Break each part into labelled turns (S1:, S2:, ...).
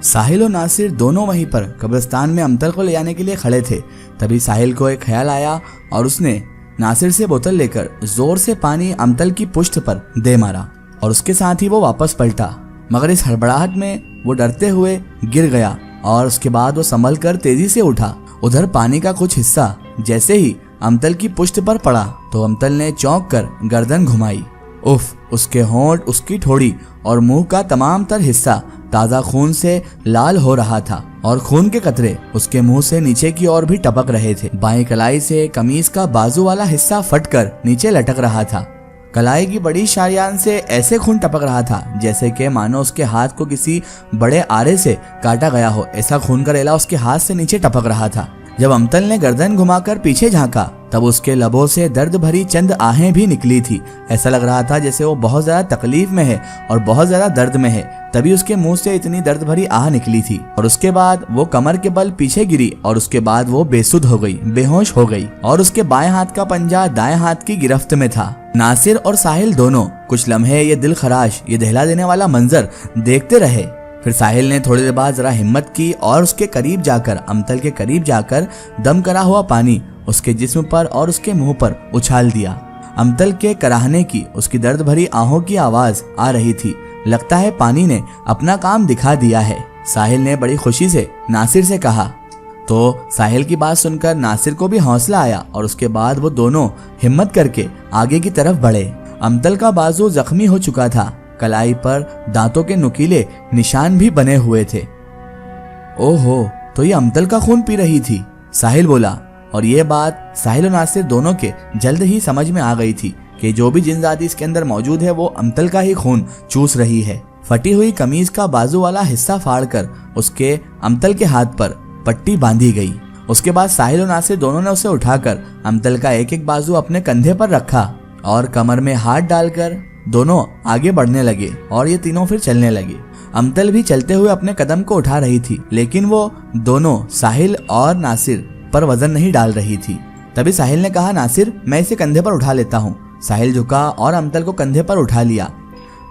S1: साहिल और नासिर दोनों वहीं पर कब्रिस्तान में अमतल को ले जाने के लिए खड़े थे। तभी साहिल को एक ख्याल आया और उसने नासिर से बोतल लेकर जोर से पानी अमतल की पुश्त पर दे मारा और उसके साथ ही वो वापस पलटा। मगर इस हड़बड़ाहट में वो डरते हुए गिर गया और उसके बाद वो संभल कर तेजी से उठा। उधर पानी का कुछ हिस्सा जैसे ही अमतल की पुश्त पर पड़ा तो अमतल ने चौंक कर गर्दन घुमाई। उफ, उसके होंठ, उसकी ठोड़ी और मुंह का तमाम तर हिस्सा ताजा खून से लाल हो रहा था और खून के कतरे उसके मुंह से नीचे की ओर भी टपक रहे थे। बाएं कलाई से कमीज का बाजू वाला हिस्सा फटकर नीचे लटक रहा था। कलाई की बड़ी शारियान से ऐसे खून टपक रहा था जैसे कि मानो उसके हाथ को किसी बड़े आरे से काटा गया हो। ऐसा खून का रेला उसके हाथ से नीचे टपक रहा था। जब अमतल ने गर्दन घुमाकर पीछे झांका तब उसके लबों से दर्द भरी चंद आहें भी निकली थी। ऐसा लग रहा था जैसे वो बहुत ज्यादा तकलीफ में है और बहुत ज्यादा दर्द में है, तभी उसके मुंह से इतनी दर्द भरी आह निकली थी। और उसके बाद वो कमर के बल पीछे गिरी और उसके बाद वो बेसुध हो गई, बेहोश हो गई और उसके बाएं हाथ का पंजा दाएं हाथ की गिरफ्त में था। नासिर और साहिल दोनों कुछ लम्हे ये दिल खराश, ये दहला देने वाला मंजर देखते रहे। फिर साहिल ने थोड़ी देर बाद जरा हिम्मत की और उसके करीब जाकर, अमतल के करीब जाकर दम करा हुआ पानी उसके जिस्म पर और उसके मुंह पर उछाल दिया। अमतल के कराहने की, उसकी दर्द भरी आहों की आवाज आ रही थी। लगता है पानी ने अपना काम दिखा दिया है, साहिल ने बड़ी खुशी से नासिर से कहा। तो साहिल की बात सुनकर नासिर को भी हौसला आया और उसके बाद वो दोनों हिम्मत करके आगे की तरफ बढ़े। अमतल का बाजू जख्मी हो चुका था, कलाई पर दांतों के नुकीले निशान भी बने हुए थे। ओहो, तो ये अमतल का खून पी रही थी, साहिल बोला। और ये बात साहिल और नासिर दोनों के जल्द ही समझ में आ गई थी कि जो भी जिनजादी इसके अंदर मौजूद है वो अमतल का ही खून चूस रही है। फटी हुई कमीज का बाजू वाला हिस्सा फाड़कर उसके अमतल के हाथ पर पट्टी बांधी गई। उसके बाद साहिल और नासिर दोनों ने उसे उठाकर अमतल का एक एक बाजू अपने कंधे पर रखा और कमर में हाथ डालकर दोनों आगे बढ़ने लगे और ये तीनों फिर चलने लगे। अमतल भी चलते हुए अपने कदम को उठा रही थी, लेकिन वो दोनों साहिल और नासिर पर वजन नहीं डाल रही थी। तभी साहिल ने कहा, नासिर मैं इसे कंधे पर उठा लेता हूँ। साहिल झुका और अमतल को कंधे पर उठा लिया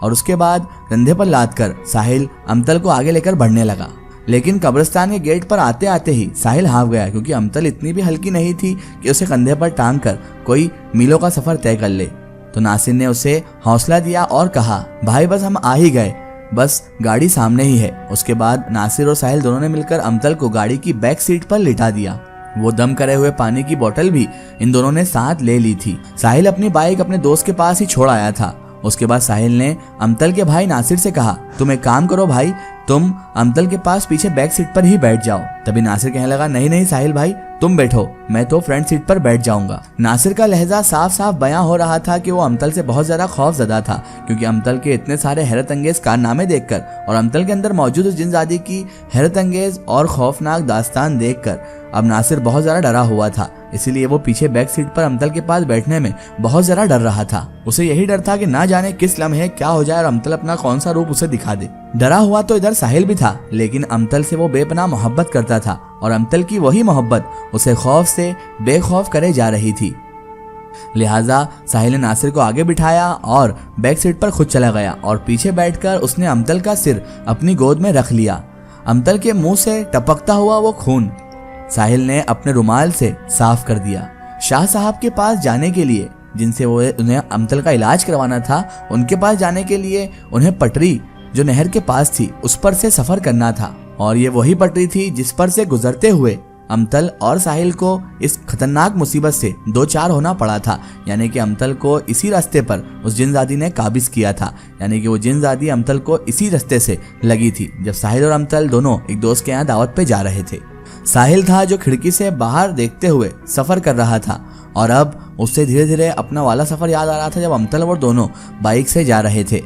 S1: और उसके बाद कंधे पर लाद कर साहिल अमतल को आगे लेकर बढ़ने लगा। लेकिन कब्रिस्तान के गेट पर आते आते ही साहिल हाफ गया, क्योंकि अमतल इतनी भी हल्की नहीं थी कि उसे कंधे पर टांग कर कोई मीलों का सफर तय कर ले। तो नासिर ने उसे हौसला दिया और कहा, भाई बस हम आ ही गए, बस गाड़ी सामने ही है। उसके बाद नासिर और साहिल दोनों ने मिलकर अमतल को गाड़ी की बैक सीट पर लिटा दिया। वो दम करे हुए पानी की बोतल भी इन दोनों ने साथ ले ली थी। साहिल अपनी बाइक अपने दोस्त के पास ही छोड़ आया था। उसके बाद साहिल ने अमतल के भाई नासिर से कहा, तुम एक काम करो भाई, तुम अमतल के पास पीछे बैक सीट पर ही बैठ जाओ। तभी नासिर कहने लगा, नहीं नहीं साहिल भाई तुम बैठो, मैं तो फ्रंट सीट पर बैठ जाऊंगा। नासिर का लहजा साफ साफ बयां हो रहा था कि वो अमतल से बहुत ज्यादा खौफजदा था, क्योंकि अमतल के इतने सारे हैरत अंगेज कारनामे देखकर और अमतल के अंदर मौजूद जिनजादी की हैरत अंगेज और खौफनाक दास्तान देखकर अब नासिर बहुत ज्यादा डरा हुआ था। इसीलिए वो पीछे बैक सीट पर अमतल के पास बैठने में बहुत ज्यादा डर रहा था। उसे यही डर था कि ना जाने किस लम्हे क्या हो जाए और अमतल अपना कौन सा रूप उसे दिखा दे। डरा हुआ तो इधर साहिल भी था, लेकिन अमतल से वो बेपनाह मोहब्बत करता था और अमतल की वही मोहब्बत उसे खौफ से बेखौफ करे जा रही थी। लिहाजा साहिल ने नासिर को आगे बिठाया और बैक सीट पर खुद चला गया और पीछे बैठकर उसने अमतल का सिर अपनी गोद में रख लिया। अमतल के मुंह से टपकता हुआ वो खून साहिल ने अपने रुमाल से साफ कर दिया। शाह साहब के पास जाने के लिए, जिनसे वो उन्हें अमतल का इलाज करवाना था, उनके पास जाने के लिए उन्हें पटरी जो नहर के पास थी उस पर से सफर करना था और ये वही पटरी थी जिस पर से गुजरते हुए अमतल और साहिल को इस खतरनाक मुसीबत से दो चार होना पड़ा था। यानी कि अमतल को इसी रास्ते पर उस जिनजादी ने काबिज किया था, यानी कि वो जिनजादी अमतल को इसी रास्ते से लगी थी जब साहिल और अमतल दोनों एक दोस्त के यहाँ दावत पे जा रहे थे। साहिल था जो खिड़की से बाहर देखते हुए सफर कर रहा था और अब उससे धीरे धीरे अपना वाला सफर याद आ रहा था जब अमतल और दोनों बाइक से जा रहे थे।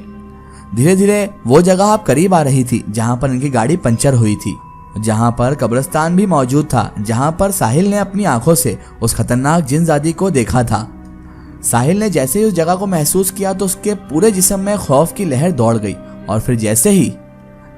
S1: धीरे धीरे वो जगह अब करीब आ रही थी जहां पर इनकी गाड़ी पंचर हुई थी, जहां पर कब्रिस्तान भी मौजूद था, जहां पर साहिल ने अपनी आंखों से उस खतरनाक जिनजादी को देखा था। साहिल ने जैसे ही उस जगह को महसूस किया तो उसके पूरे जिस्म में खौफ की लहर दौड़ गई और फिर जैसे ही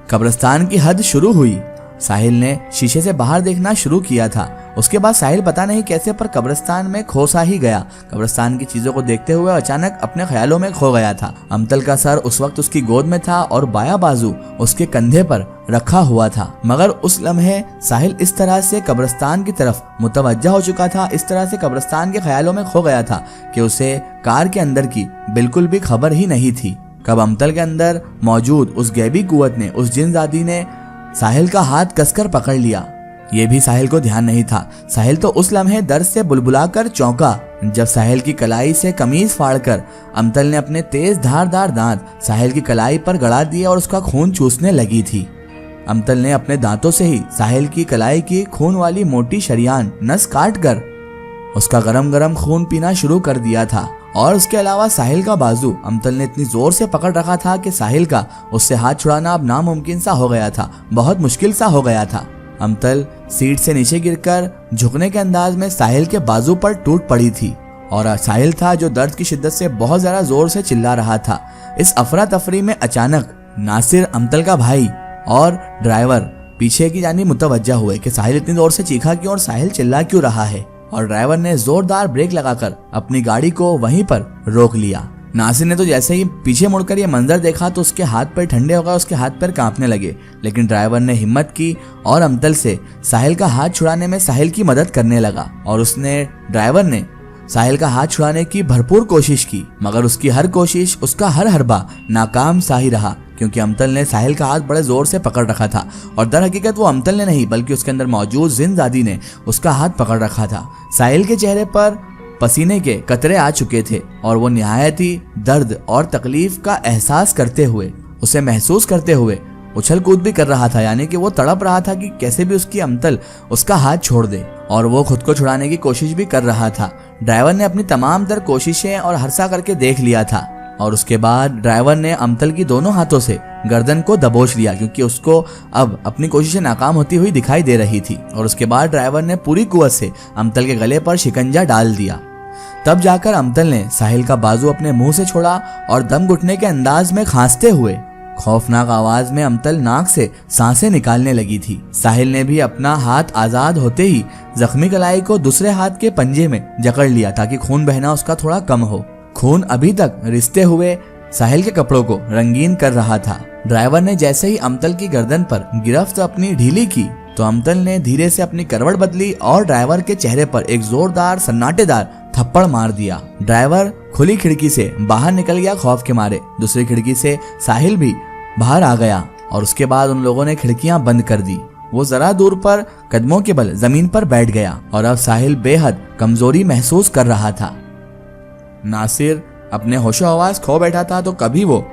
S1: कब्रिस्तान की हद शुरू हुई, साहिल ने शीशे से बाहर देखना शुरू किया था। उसके बाद साहिल पता नहीं कैसे पर कब्रिस्तान में खो सा ही गया। कब्रिस्तान की चीजों को देखते हुए अचानक अपने ख्यालों में खो गया था। अमतल का सर उस वक्त उसकी गोद में था और बायां बाजू उसके कंधे पर रखा हुआ था। मगर उस लम्हे साहिल इस तरह से कब्रिस्तान की तरफ मुतवज्जा हो चुका था, इस तरह से कब्रिस्तान के ख्यालों में खो गया था कि उसे कार के अंदर की बिल्कुल भी खबर ही नहीं थी। कब अमतल के अंदर मौजूद उस गैबी कुव्वत ने, उस जिनजादी ने साहिल का हाथ कसकर पकड़ लिया, ये भी साहिल को ध्यान नहीं था। साहिल तो उस लम्हे दर्द से बुलबुलाकर चौंका जब साहिल की कलाई से कमीज फाड़कर अमतल ने अपने तेज धारदार दांत साहिल की कलाई पर गड़ा दिए और उसका खून चूसने लगी थी। अमतल ने अपने दांतों से ही साहिल की कलाई की खून वाली मोटी शरियान नस काट कर उसका गरम गरम खून पीना शुरू कर दिया था। और उसके अलावा साहिल का बाजू अमतल ने इतनी जोर से पकड़ रखा था कि साहिल का उससे हाथ छुड़ाना अब नामुमकिन सा हो गया था, बहुत मुश्किल सा हो गया था। अमतल सीट से नीचे गिरकर झुकने के अंदाज में साहिल के बाजू पर टूट पड़ी थी और साहिल था जो दर्द की शिद्दत से बहुत ज्यादा जोर से चिल्ला रहा था। इस अफरा तफरी में अचानक नासिर, अमतल का भाई और ड्राइवर पीछे की जानिब मुतवज्जा हुए कि साहिल इतनी जोर से चीखा क्यों और साहिल चिल्ला क्यों रहा है, और ड्राइवर ने जोरदार ब्रेक लगाकर अपनी गाड़ी को वहीं पर रोक लिया। नासिर ने तो जैसे ही पीछे मुड़कर ये मंजर देखा तो उसके हाथ पैर ठंडे हो गए, उसके हाथ पैर कांपने लगे। लेकिन ड्राइवर ने हिम्मत की और अमतल से साहिल का हाथ छुड़ाने में साहिल की मदद करने लगा और ड्राइवर ने साहिल का हाथ छुड़ाने की भरपूर कोशिश की, मगर उसकी हर कोशिश, उसका हर हरबा नाकाम सा ही रहा, क्योंकि अमतल ने साहिल का हाथ बड़े जोर से पकड़ रखा था और दर हकीकत वो अमतल ने नहीं बल्कि उसके अंदर मौजूद जिनजादी ने उसका हाथ पकड़ रखा था। साहिल के चेहरे पर पसीने के कतरे आ चुके थे और वो निहायत ही दर्द और तकलीफ का एहसास करते हुए, उसे महसूस करते हुए उछल कूद भी कर रहा था, यानी कि वो तड़प रहा था कि कैसे भी उसकी अमतल उसका हाथ छोड़ दे, और वो खुद को छुड़ाने की कोशिश भी कर रहा था। ड्राइवर ने अपनी तमाम तर कोशिशें और हरसा करके देख लिया था और उसके बाद ड्राइवर ने अमतल की दोनों हाथों से गर्दन को दबोच लिया, क्योंकि उसको अब अपनी कोशिशें नाकाम होती हुई दिखाई दे रही थी। और उसके बाद ड्राइवर ने पूरी कुव्वत से अमतल के गले पर शिकंजा डाल दिया। तब जाकर अमतल ने साहिल का बाजू अपने मुंह से छोड़ा और दम घुटने के अंदाज में खांसते हुए खौफनाक आवाज में अमतल नाक से सांसें निकालने लगी थी। साहिल ने भी अपना हाथ आजाद होते ही जख्मी कलाई को दूसरे हाथ के पंजे में जकड़ लिया ताकि खून बहना उसका थोड़ा कम हो। खून अभी तक रिश्ते हुए साहिल के कपड़ों को रंगीन कर रहा था। ड्राइवर ने जैसे ही अमतल की गर्दन पर गिरफ्त अपनी ढीली की तो अमतल ने धीरे से अपनी करवट बदली और ड्राइवर के चेहरे पर एक जोरदार सन्नाटेदार थप्पड़ मार दिया। ड्राइवर खुली खिड़की से बाहर निकल गया खौफ के मारे। दूसरी खिड़की से साहिल भी बाहर आ गया और उसके बाद उन लोगों ने खिड़कियां बंद कर दी। वो जरा दूर पर कदमों के बल जमीन पर बैठ गया और अब साहिल बेहद कमजोरी महसूस कर रहा था। नासिर अपने होशो हवास खो बैठा था, तो कभी वो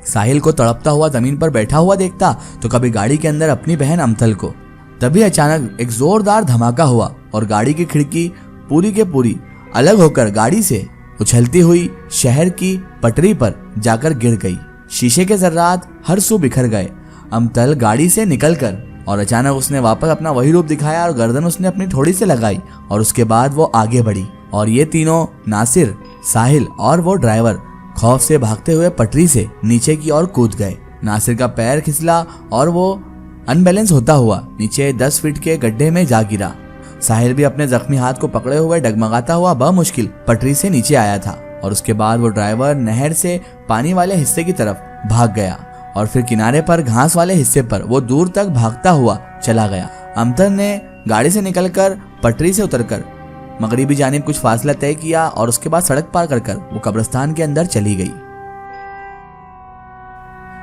S1: साहिल को तड़पता हुआ जमीन पर बैठा हुआ देखता तो कभी गाड़ी के अंदर अपनी बहन अमतल को। तभी अचानक एक जोरदार धमाका हुआ और गाड़ी की खिड़की पूरी के पूरी अलग होकर गाड़ी से उछलती हुई शहर की पटरी पर जाकर गिर गई। शीशे के जर्रात हर सू बिखर गए। अमतल गाड़ी से निकलकर और अचानक उसने वापस अपना वही रूप दिखाया और गर्दन उसने अपनी थोड़ी से लगाई और उसके बाद वो आगे बढ़ी और ये तीनों, नासिर, साहिल और वो ड्राइवर, खौफ से भागते हुए पटरी से नीचे की ओर कूद गए। नासिर का पैर फिसला और वो अनबैलेंस होता हुआ नीचे 10 फीट के गड्ढे में जा गिरा। साहिल भी अपने जख्मी हाथ को पकड़े हुए डगमगाता हुआ बमुश्किल पटरी से नीचे आया था और उसके बाद वो ड्राइवर नहर से पानी वाले हिस्से की तरफ भाग गया और फिर किनारे पर घास वाले हिस्से पर वो दूर तक भागता हुआ चला गया। अमतल ने गाड़ी से निकलकर पटरी से उतरकर मगरिबी जानिब कुछ फासला तय किया और उसके बाद सड़क पार कर वो कब्रिस्तान के अंदर चली गई।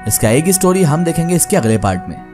S1: इसका एक स्टोरी हम देखेंगे इसके अगले पार्ट में।